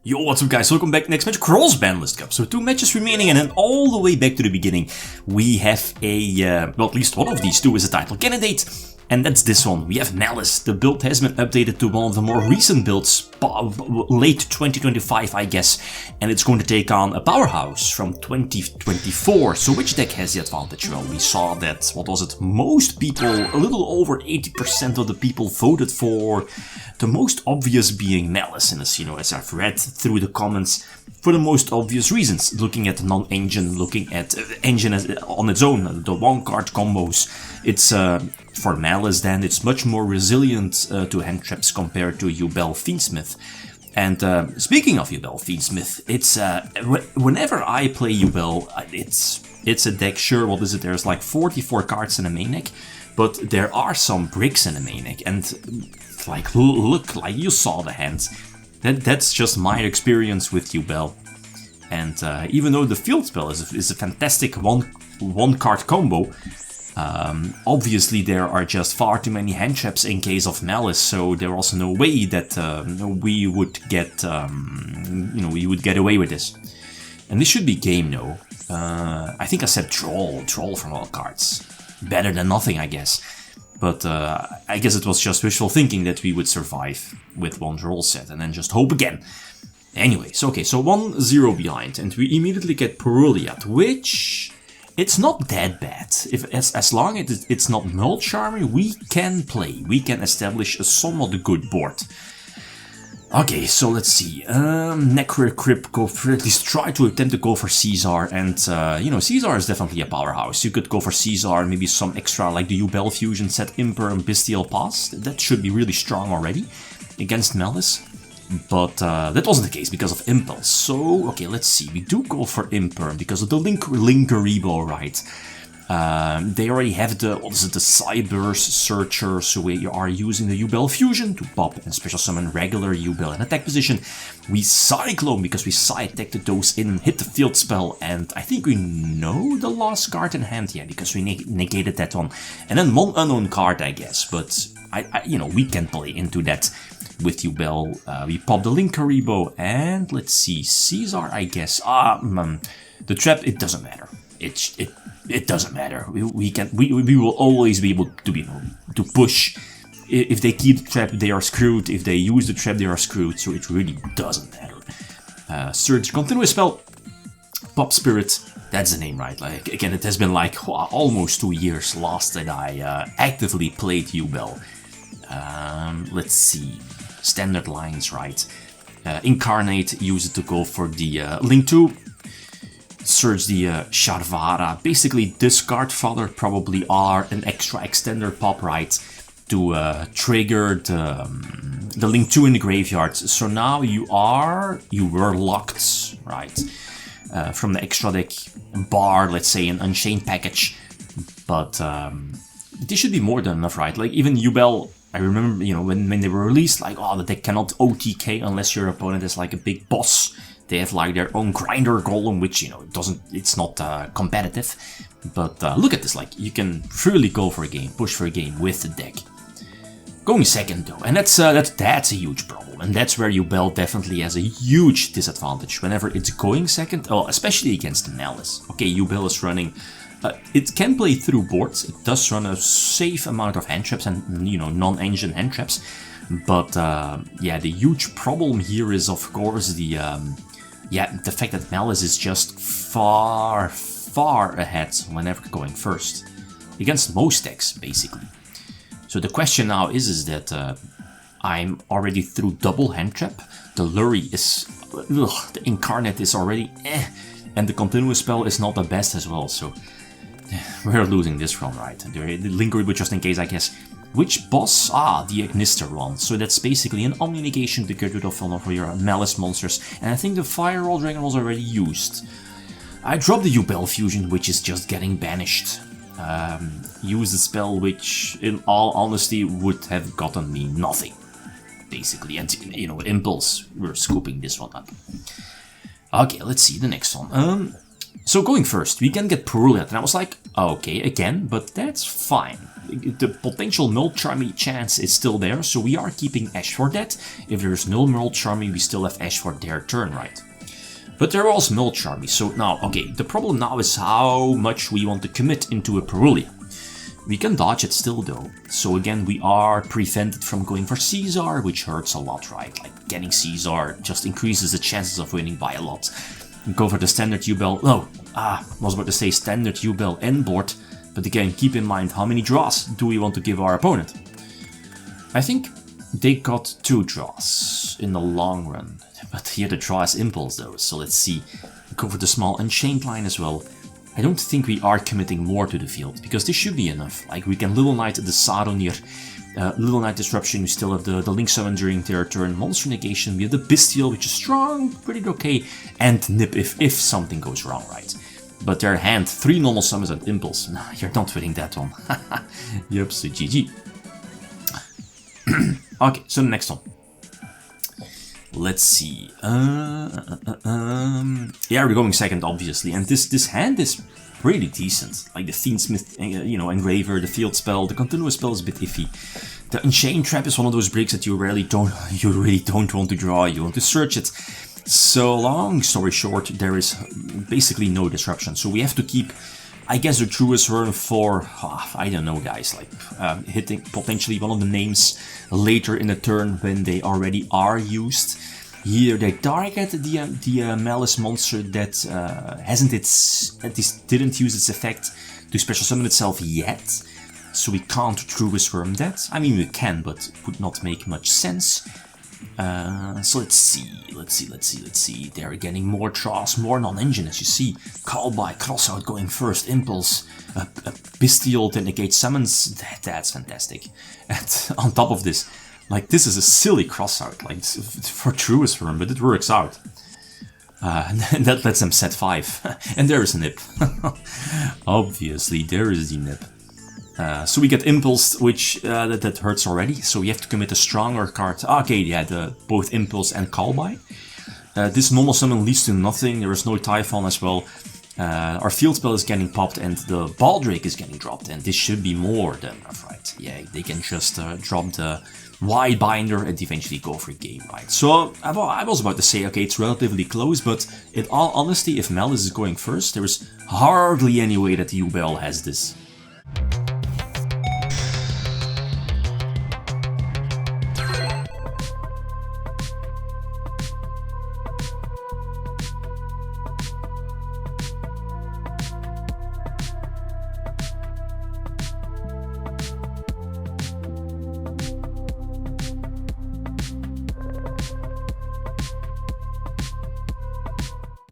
Yo, what's up guys, welcome back. Next match, Cross-Banlist Cup. So 2 matches remaining and then all the way back to the beginning. We have a, well, at least one of these two is a title candidate. And that's this one. We have Maliss. The build has been updated to one of the more recent builds, late 2025 I guess. And it's going to take on a powerhouse from 2024. So which deck has the advantage? Well, we saw that, what was it, most people, a little over 80% of the people voted for the most obvious being Maliss. And as I've read through the comments, for the most obvious reasons. Looking at non-engine, looking at engine on its own, the one-card combos. It's, for Maliss then, it's much more resilient to hand traps compared to Yubel Fiendsmith. And speaking of Yubel Fiendsmith, it's, whenever I play Yubel, it's a deck, sure, what is it, there's like 44 cards in a main deck, but there are some bricks in the main deck, and like, look, like you saw the hands. That's just my experience with Yubel. And even though the field spell is a fantastic one card combo, obviously there are just far too many hand traps in case of Maliss, so there's also no way that we would get we would get away with this. And this should be game, no. I think I said troll from all cards. Better than nothing, I guess. But I guess it was just wishful thinking that we would survive with one troll set and then just hope again. Anyway, so okay, so 1-0 behind, and we immediately get Peruliat, which it's not that bad. As long as it's not mulch army, we can play. We can establish a somewhat good board. Okay, so let's see. Necro Crypt, go for, at least try to attempt to go for Caesar, and Caesar is definitely a powerhouse. You could go for Caesar, maybe some extra like the Yubel fusion set, Imper and Bestial Pass. That should be really strong already against Maliss. But that wasn't the case because of Impulse. So, okay, let's see. We do go for Imper because of the Linkeribo, right? They already have the, what is it, the Cyberse Searcher, so we are using the Yubel Fusion to pop and special summon regular Yubel in attack position. We Cyclone because we side-attacked those in, hit the field spell, and I think we know the last card in hand, yeah, because we negated that one. And then one unknown card, I guess, but we can play into that. With Yubel, we pop the Linkeribo, and let's see, Caesar, I guess. The trap, it doesn't matter. It doesn't matter. We will always be able to push. If they keep the trap, they are screwed. If they use the trap, they are screwed. So it really doesn't matter. Surge, continuous spell, Pop Spirit. That's the name, right? Like again, it has been like almost 2 years last that I actively played Yubel. Let's see. Standard lines, right? Incarnate, use it to go for the Link 2. Search the Sharvara. Basically, discard Father, probably are an extra extender pop, right? To trigger the Link 2 in the graveyard. So now you were locked, right? From the extra deck bar, let's say an Unchained package. But this should be more than enough, right? Like even Yubel, I remember, when they were released, like, oh, the deck cannot OTK unless your opponent is like a big boss. They have like their own grinder golem, which, it's not competitive. But look at this, like, you can really go for a game, push for a game with the deck. Going second though, and that's a huge problem. And that's where Yubel definitely has a huge disadvantage whenever it's going second, especially against Maliss. Okay, Yubel is running. It can play through boards, it does run a safe amount of hand traps and, non-engine hand traps. But, yeah, the huge problem here is, of course, the fact that Maliss is just far, far ahead whenever going first. Against most decks, basically. So the question now is that I'm already through double hand trap, the Lurie is, the Incarnate is already and the continuous spell is not the best as well, so we're losing this one, right? The Linkeribo, just in case, I guess. Which boss? The Ignister one. So that's basically an Omni Negation to get rid of one of your Maliss monsters. And I think the Firewall Dragon was already used. I dropped the Yubel Fusion, which is just getting banished. Use the spell, which, in all honesty, would have gotten me nothing. Basically, and, Impulse, we're scooping this one up. Okay, let's see the next one. So going first, we can get Peruliat, and I was like, okay, again, but that's fine. The potential Mult Charmy chance is still there, so we are keeping Ash for that. If there's no Mult Charmy, we still have Ash for their turn, right? But there was Mult Charmy, so now, okay, the problem now is how much we want to commit into a Perulia. We can dodge it still though, so again we are prevented from going for Caesar, which hurts a lot, right? Like getting Caesar just increases the chances of winning by a lot. Go for the standard Yubel, no, I was about to say standard Yubel end board, but again keep in mind how many draws do we want to give our opponent. I think they got 2 draws in the long run, but here the draw is Impulse though, so let's see. Go for the small Unchained line as well. I don't think we are committing more to the field, because this should be enough. Like, we can Little Knight the Saronir, Little Knight Disruption, we still have the Link Summon during their turn, Monster Negation, we have the Bestial, which is strong, pretty okay, and Nip if something goes wrong, right? But their hand, 3 normal summons and Impulse. Nah, you're not winning that one. Yep, so GG. Okay, so the next one. Let's see. Yeah, we're going second, obviously, and this hand is pretty decent. Like the Fiendsmith, you know, Engraver, the Field Spell, the Continuous Spell is a bit iffy. The Unchained Trap is one of those breaks that you really don't want to draw. You want to search it. So long story short, there is basically no disruption. So we have to keep, I guess, the Truest Worm for, I don't know, guys, like hitting potentially one of the names later in the turn when they already are used. Here they target the Maliss monster that didn't use its effect to special summon itself yet, so we can't Truest Worm that. I mean, we can, but it would not make much sense. So let's see. They're getting more draws, more non-engine, as you see. Call by, Crossout going first, Impulse, a Bestial that negates summons. That's fantastic. And on top of this, like, this is a silly Crossout, like, for Truest Worm, but it works out. And that lets them set 5. And there is a Nip. Obviously, there is the Nip. So we get Impulse, which that hurts already, so we have to commit a stronger card. Okay, yeah, both Impulse and Call by. This normal summon leads to nothing, there is no Typhon as well. Our Field Spell is getting popped and the Baldrake is getting dropped, and this should be more than enough, right? Yeah, they can just drop the Wide Binder and eventually go for game, right? So I was about to say, okay, it's relatively close, but in all honesty, if Maliss is going first, there is hardly any way that Yubel has this.